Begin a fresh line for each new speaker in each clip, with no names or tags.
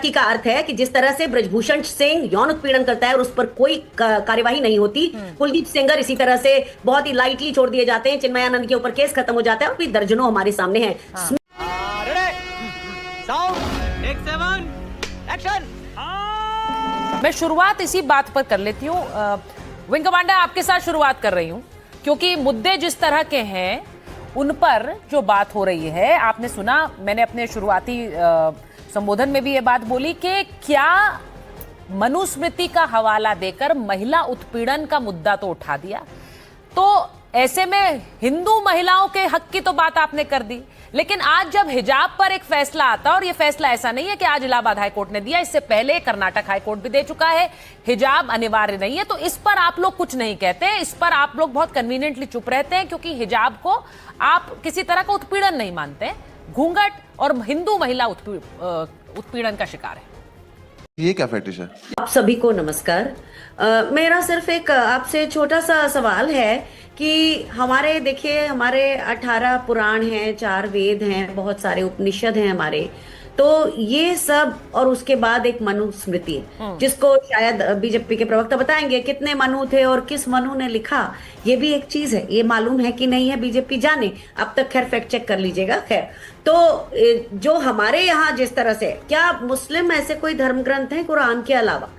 Patriarchy का अर्थ है कि जिस तरह से ब्रजभूषण सिंह यौन उत्पीड़न करता है और उस पर कोई कार्यवाही नहीं होती, कुलदीप सेंगर इसी तरह से बहुत ही लाइटली छोड़ दिए जाते हैं, चिन्मयानंद के ऊपर केस खत्म हो जाता है और भी दर्जनों हमारे सामने हैं।
मैं शुरुआत इसी बात पर कर लेती हूँ। विंग कमांडर, आपके साथ शुरुआत कर रही हूँ क्योंकि मुद्दे जिस तरह के हैं उन पर जो बात हो रही है, आपने सुना, मैंने अपने शुरुआती संबोधन में भी ये बात बोली कि क्या मनुस्मृति का हवाला देकर महिला उत्पीड़न का मुद्दा तो उठा दिया, तो ऐसे में हिंदू महिलाओं के हक की तो बात आपने कर दी, लेकिन आज जब हिजाब पर एक फैसला आता है, और ये फैसला ऐसा नहीं है कि आज इलाहाबाद हाई कोर्ट ने दिया, इससे पहले कर्नाटक हाई कोर्ट भी दे चुका है, हिजाब अनिवार्य नहीं है, तो इस पर आप लोग कुछ नहीं कहते, इस पर आप लोग बहुत कन्वीनियंटली चुप रहते हैं क्योंकि हिजाब को आप किसी तरह का उत्पीड़न नहीं मानते। घूंघट और हिंदू महिला उत्पीड़न का शिकार है।
ये क्या फेटिश है?
आप सभी को नमस्कार। मेरा सिर्फ एक आपसे छोटा सा सवाल है कि हमारे, देखिए, हमारे 18 पुराण हैं, 4 वेद हैं, बहुत सारे उपनिषद हैं हमारे, तो ये सब, और उसके बाद एक मनुस्मृति जिसको शायद बीजेपी के प्रवक्ता बताएंगे कितने मनु थे और किस मनु ने लिखा, ये भी एक चीज है, ये मालूम है कि नहीं है बीजेपी जाने, अब तक खैर फैक्ट चेक कर लीजिएगा। खैर, तो जो हमारे यहाँ जिस तरह से, क्या मुस्लिम ऐसे कोई धर्म ग्रंथ हैं कुरान के अलावा?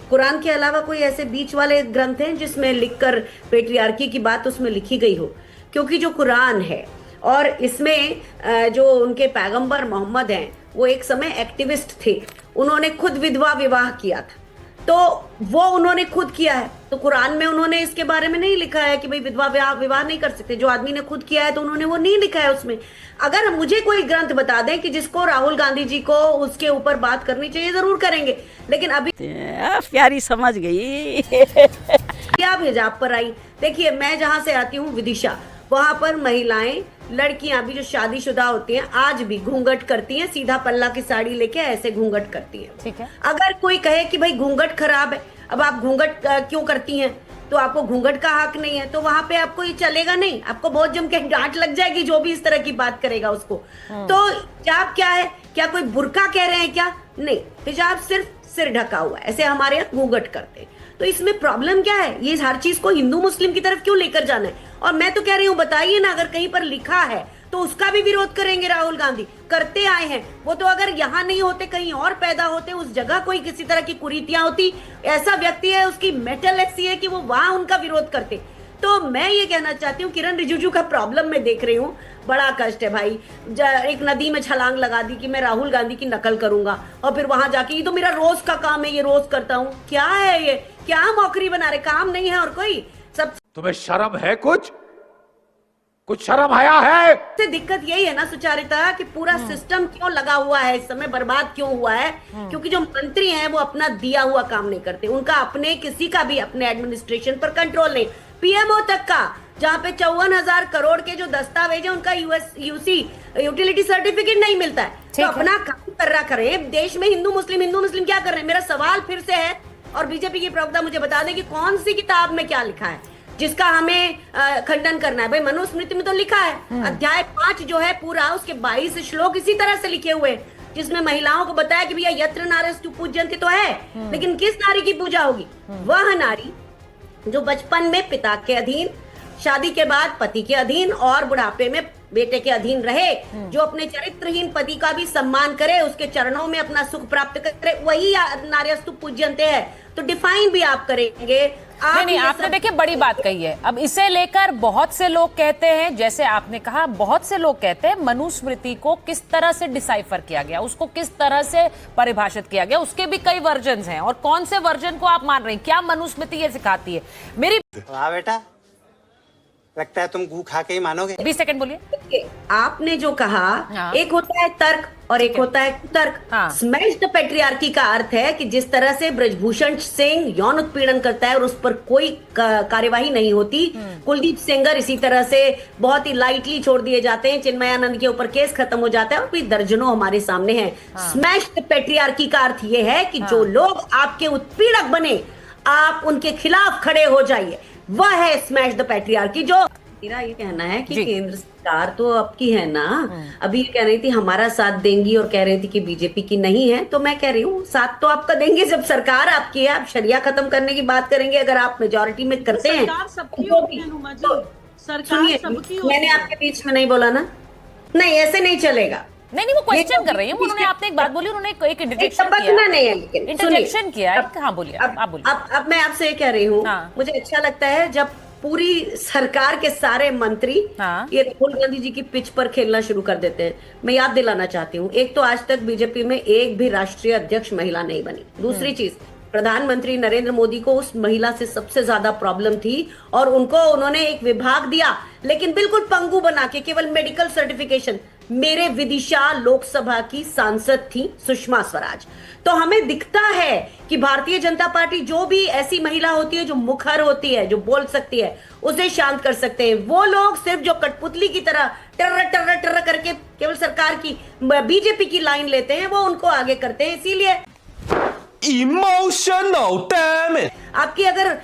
कुरान के अलावा कोई ऐसे बीच वाले ग्रंथ हैं जिसमें लिखकर पेट्रियार्की की बात उसमें लिखी गई हो? क्योंकि जो कुरान है और इसमें जो उनके पैगंबर मोहम्मद हैं, वो एक समय एक्टिविस्ट थे, उन्होंने खुद विधवा विवाह किया था, तो वो उन्होंने खुद किया है, तो कुरान में उन्होंने इसके बारे में नहीं लिखा है कि भाई विधवा विवाह नहीं कर सकते। जो आदमी ने खुद किया है तो उन्होंने वो नहीं लिखा है उसमें। अगर मुझे कोई ग्रंथ बता दें कि जिसको राहुल गांधी जी को उसके ऊपर बात करनी चाहिए, जरूर करेंगे, लेकिन अभी
प्यारी समझ गई।
आप हिजाब पर आई, देखिए मैं जहां से आती हूँ विदिशा, वहां पर महिलाएं, लड़कियां भी जो शादीशुदा होती हैं आज भी घूंघट करती हैं, सीधा पल्ला की साड़ी लेके ऐसे घूंघट करती हैं।
ठीक है।
अगर कोई कहे कि भाई घूंघट खराब है, अब आप घूंघट क्यों करती हैं, तो आपको घूंघट का हक नहीं है, तो वहां पे आपको ये चलेगा नहीं, आपको बहुत जम के डांट लग जाएगी जो भी इस तरह की बात करेगा उसको। तो हिजाब क्या है? क्या कोई बुर्का कह रहे हैं क्या? नहीं, हिजाब सिर्फ सिर ढका हुआ है, ऐसे हमारे यहाँ घूंघट करते हैं। तो इसमें प्रॉब्लम क्या है? ये हर चीज को हिंदू मुस्लिम की तरफ क्यों लेकर जाना है? और मैं तो कह रही हूँ, बताइए ना, अगर कहीं पर लिखा है तो उसका भी विरोध करेंगे। राहुल गांधी करते आए हैं, वो तो अगर यहाँ नहीं होते कहीं और पैदा होते, उस जगह कोई किसी तरह की कुरीतियां होती, ऐसा व्यक्ति है, उसकी मेटल ऐसी है कि वो वहां उनका विरोध करते। तो मैं ये कहना चाहती हूँ, किरण रिजिजू का प्रॉब्लम मैं देख रही हूँ, बड़ा कष्ट है भाई। एक नदी में छलांग लगा दी कि मैं राहुल गांधी की नकल करूंगा, और फिर वहां जाके ये तो मेरा रोज का काम है, ये रोज करता हूँ। क्या है ये? क्या मौकरी बना रहे? काम नहीं है और कोई सब।
तुम्हें शर्म है? कुछ शर्म आया है?
से दिक्कत यही है ना सुचारिता, कि पूरा सिस्टम क्यों लगा हुआ है इस समय, बर्बाद क्यों हुआ है? क्योंकि जो मंत्री हैं वो अपना दिया हुआ काम नहीं करते, उनका अपने किसी का भी अपने एडमिनिस्ट्रेशन पर कंट्रोल नहीं। पीएमओ तक का, जहाँ पे 54,000 करोड़ के जो दस्तावेज है उनका यूसी यूटिलिटी सर्टिफिकेट नहीं मिलता है, तो अपना काम कर रहा करें। देश में हिंदू मुस्लिम क्या कर रहे हैं? मेरा सवाल फिर से है, और बीजेपी की प्रवक्ता मुझे बता दें कि कौन सी किताब में क्या लिखा है जिसका हमें खंडन करना है। भाई मनुस्मृति में तो लिखा है, अध्याय 5 जो है पूरा, उसके 22 श्लोक इसी तरह से लिखे हुए हैं, जिसमें महिलाओं को बताया कि भैया यत्र नार्यस्तु पूज्यन्ते तो है, लेकिन किस नारी की पूजा होगी? वह नारी जो बचपन में पिता के अधीन, शादी के बाद पति के अधीन और बुढ़ापे में बेटे के अधीन रहे, जो अपने चरित्रहीन पति का भी सम्मान करे, उसके चरणों में अपना सुख प्राप्त करे, वही नार्यस्तु पूज्यन्ते है। तो डिफाइन भी आप करेंगे?
नहीं, आपने देखिए बड़ी बात कही है। अब इसे लेकर बहुत से लोग कहते हैं, जैसे आपने कहा, बहुत से लोग कहते हैं मनुस्मृति को किस तरह से डिसाइफर किया गया, उसको किस तरह से परिभाषित किया गया, उसके भी कई वर्जन्स हैं, और कौन से वर्जन को आप मान रहे हैं? क्या मनुस्मृति ये सिखाती है? मेरी
वाह बेटा, लगता है तुम गू खा के ही मानोगे।
20 सेकंड बोलिए।
आपने जो कहा, एक होता है तर्क और एक होता है कुतर्क। स्मैश द पेट्रियार्की का अर्थ है कि जिस तरह से ब्रजभूषण सिंह यौन उत्पीड़न करता है और उस पर कोई कार्यवाही नहीं होती, कुलदीप सेंगर इसी तरह से बहुत ही लाइटली छोड़ दिए जाते हैं, चिन्मयानंद के ऊपर केस खत्म हो जाता है, और भी दर्जनों हमारे सामने हैं। स्मैश द पेट्रियार्की का अर्थ यह है कि जो लोग आपके उत्पीड़क बने, आप उनके खिलाफ खड़े हो जाइए, वह है स्मैश द पैट्रियार्की। जो मेरा ये कहना है कि
जी।
केंद्र सरकार तो आपकी है ना। अभी ये कह रही थी हमारा साथ देंगी और कह रही थी कि बीजेपी की नहीं है, तो मैं कह रही हूँ साथ तो आपका देंगे जब सरकार आपकी है। आप शरिया खत्म करने की बात करेंगे अगर आप मेजोरिटी में करते हैं
सरकार सबकी
तो
होती है नुमा जी,
तो
सरकार
सुनिए,
सबकी होती
मैंने
है।
आपके बीच में नहीं बोला ना, नहीं ऐसे नहीं चलेगा।
नहीं वो क्वेश्चन
ये
कर रही है उन्होंने, आपने एक बात बोली, उन्होंने एक इंटरजेक्शन
टपकना
किया,
नहीं है, लेकिन
इंटरजेक्शन किया है।
अब-
हाँ बोलिए, आप बोलिए।
अब मैं आपसे ये कह रही हूँ,
हाँ।
मुझे अच्छा लगता है जब पूरी सरकार के सारे मंत्री
हाँ।
ये राहुल गांधी जी की पिच पर खेलना शुरू कर देते हैं। मैं याद दिलाना चाहती हूँ, एक तो आज तक बीजेपी में एक भी राष्ट्रीय अध्यक्ष महिला नहीं बनी। दूसरी चीज, प्रधानमंत्री नरेंद्र मोदी को उस महिला से सबसे ज्यादा प्रॉब्लम थी और उन्होंने एक विभाग दिया, लेकिन बिल्कुल पंगु बना के, केवल मेडिकल सर्टिफिकेशन। मेरे विदिशा लोकसभा की सांसद थी सुषमा स्वराज। तो हमें दिखता है कि भारतीय जनता पार्टी जो भी ऐसी महिला होती है जो मुखर होती है, जो बोल सकती है, उसे शांत कर सकते हैं। वो लोग सिर्फ जो कठपुतली की तरह टर्र टर्र टर्र करके केवल सरकार की, बीजेपी की लाइन लेते हैं, वो उनको आगे करते हैं। इसीलिए
इमोशनल डैम इट।
आपकी अगर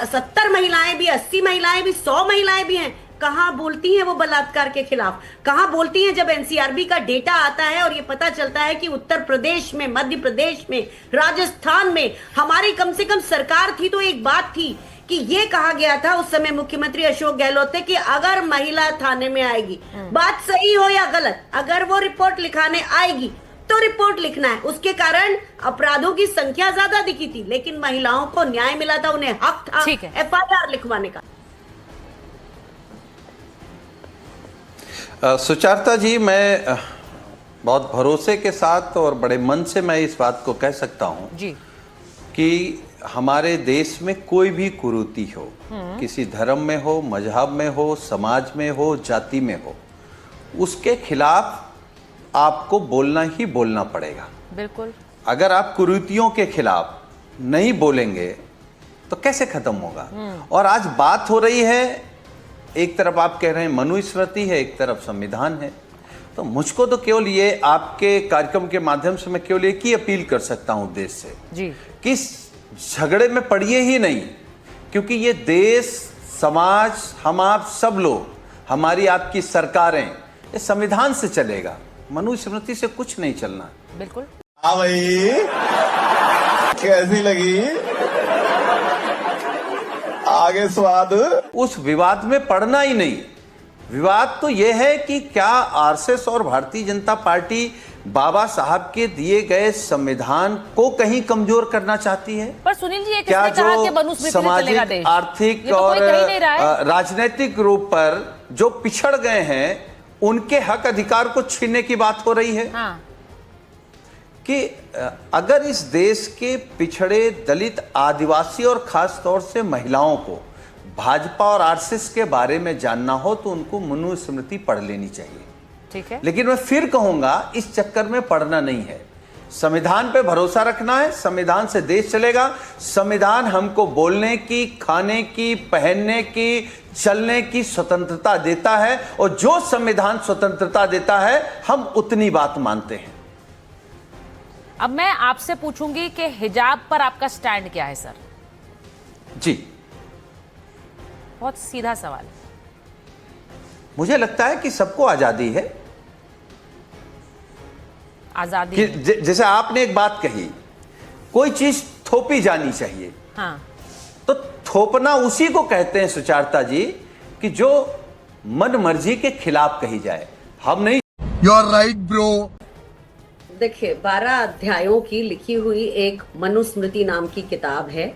70 महिलाएं भी, 80 महिलाएं भी, 100 महिलाएं भी हैं, कहां बोलती हैं वो बलात्कार के खिलाफ? कहां बोलती हैं जब एनसीआरबी का डेटा आता है और ये पता चलता है कि उत्तर प्रदेश में, मध्य प्रदेश में, राजस्थान में हमारी कम से कम सरकार थी तो एक बात थी कि ये कहा गया था उस समय मुख्यमंत्री अशोक गहलोत थे कि अगर महिला थाने में आएगी, बात सही हो या गलत, अगर वो रिपोर्ट लिखाने आएगी तो रिपोर्ट लिखना है। उसके कारण अपराधों की संख्या ज्यादा दिखी थी, लेकिन महिलाओं को न्याय मिला था, उन्हें हक था
ठीक है।
एफआईआर लिखवाने का।
सुचारता जी, मैं बहुत भरोसे के साथ और बड़े मन से मैं इस बात को कह सकता हूं
जी
कि हमारे देश में कोई भी कुरीति हो, किसी धर्म में हो, मजहब में हो, समाज में हो, जाति में हो, उसके खिलाफ आपको बोलना ही बोलना पड़ेगा।
बिल्कुल।
अगर आप कुरीतियों के खिलाफ नहीं बोलेंगे तो कैसे खत्म होगा? और आज बात हो रही है, एक तरफ आप कह रहे हैं मनुस्मृति है, एक तरफ संविधान है। तो मुझको तो केवल ये आपके कार्यक्रम के माध्यम से मैं केवल एक ही अपील कर सकता हूं देश से
जी
कि इस झगड़े में पड़िए ही नहीं, क्योंकि ये देश, समाज, हम आप सब लोग, हमारी आपकी सरकारें, ये संविधान से चलेगा, मनुस्मृति से कुछ नहीं चलना।
बिल्कुल।
हाँ भाई, कैसी लगी आगे स्वाद?
उस विवाद में पड़ना ही नहीं। विवाद तो यह है कि क्या आरएसएस और भारतीय जनता पार्टी बाबा साहब के दिए गए संविधान को कहीं कमजोर करना चाहती है?
पर सुनील जी, ये
क्या
किसने कहा कि
जो
मनुस्मृति से चलेगा
सामाजिक,
देश?
आर्थिक
ये तो
और
कोई कह ही नहीं रहा है।
राजनीतिक रूप पर जो पिछड़ गए हैं, उनके हक अधिकार को छीनने की बात हो रही है?
हाँ।
कि अगर इस देश के पिछड़े, दलित, आदिवासी और खास तौर से महिलाओं को भाजपा और आरएसएस के बारे में जानना हो तो उनको मनुस्मृति पढ़ लेनी चाहिए।
ठीक है।
लेकिन मैं फिर कहूंगा, इस चक्कर में पढ़ना नहीं है, संविधान पे भरोसा रखना है। संविधान से देश चलेगा। संविधान हमको बोलने की, खाने की, पहनने की, चलने की स्वतंत्रता देता है, और जो संविधान स्वतंत्रता देता है हम उतनी बात मानते हैं।
अब मैं आपसे पूछूंगी कि हिजाब पर आपका स्टैंड क्या है सर?
जी,
बहुत सीधा सवाल है।
मुझे लगता है कि सबको आजादी है
आजादी
कि
है।
जैसे आपने एक बात कही, कोई चीज थोपी जानी चाहिए,
हाँ।
तो थोपना उसी को कहते हैं सुचारता जी कि जो मन मर्जी के खिलाफ कही जाए। हम नहीं।
You are right bro.
देखिए, 12 अध्यायों की लिखी हुई एक मनुस्मृति नाम की किताब है,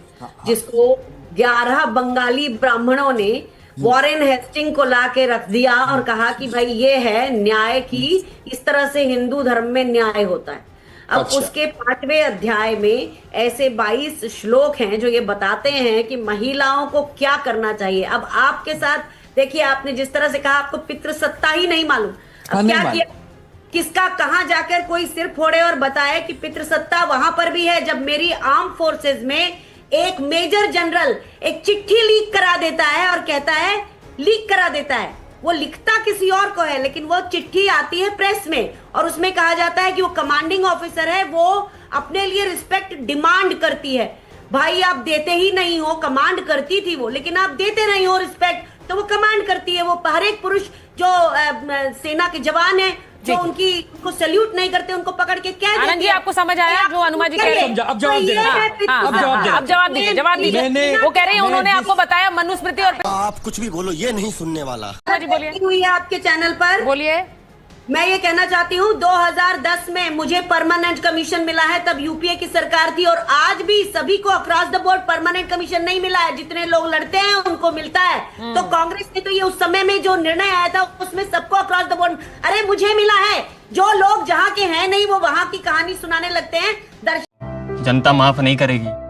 जिसको 11 बंगाली ब्राह्मणों ने वॉरेन हेस्टिंग को ला के रख दिया और कहा कि भाई ये है न्याय की, इस तरह से हिंदू धर्म में न्याय होता है। अब उसके 5वें अध्याय में ऐसे 22 श्लोक हैं जो ये बताते हैं कि महिलाओं को क्या करना चाहिए। अब आपके साथ देखिए, आपने जिस तरह से कहा आपको पितृसत्ता ही नहीं मालूम। अब क्या किया, किसका कहां जाकर कोई सिर फोड़े और बताए कि पितृसत्ता वहां पर भी है, जब मेरी आर्म फोर्सेस में एक मेजर जनरल एक चिट्ठी लीक करा देता है और कहता है, लीक करा देता है, वो लिखता किसी और को है, लेकिन वो चिट्ठी आती है प्रेस में और उसमें कहा जाता है कि वो कमांडिंग ऑफिसर है, वो अपने लिए रिस्पेक्ट डिमांड करती है। भाई आप देते ही नहीं हो, कमांड करती थी वो, लेकिन आप देते नहीं हो रिस्पेक्ट। तो वो कमांड करती है। वो हर एक पुरुष जो सेना के जवान है, जो उनको सैल्यूट नहीं करते, उनको पकड़ के क्या
आनंद जी, आपको समझ आया जो अनुमा जी कह रहे हैं?
अब जवाब दे
अब जवाब दीजिए, जवाब दीजिए। वो कह रही है उन्होंने आपको बताया मनुस्मृति और
आप कुछ भी बोलो, ये नहीं सुनने वाला।
जी बोलिए।
हुई है आपके चैनल पर,
बोलिए।
मैं ये कहना चाहती हूँ 2010 में मुझे परमानेंट कमीशन मिला है, तब यूपीए की सरकार थी, और आज भी सभी को across the board permanent commission नहीं मिला है। जितने लोग लड़ते हैं उनको मिलता है। तो कांग्रेस ने तो ये उस समय में जो निर्णय आया था उसमें सबको अक्रॉस द बोर्ड, अरे मुझे मिला है। जो लोग जहाँ के हैं नहीं वो वहां की कहानी सुनाने लगते हैं।
जनता माफ नहीं करेगी।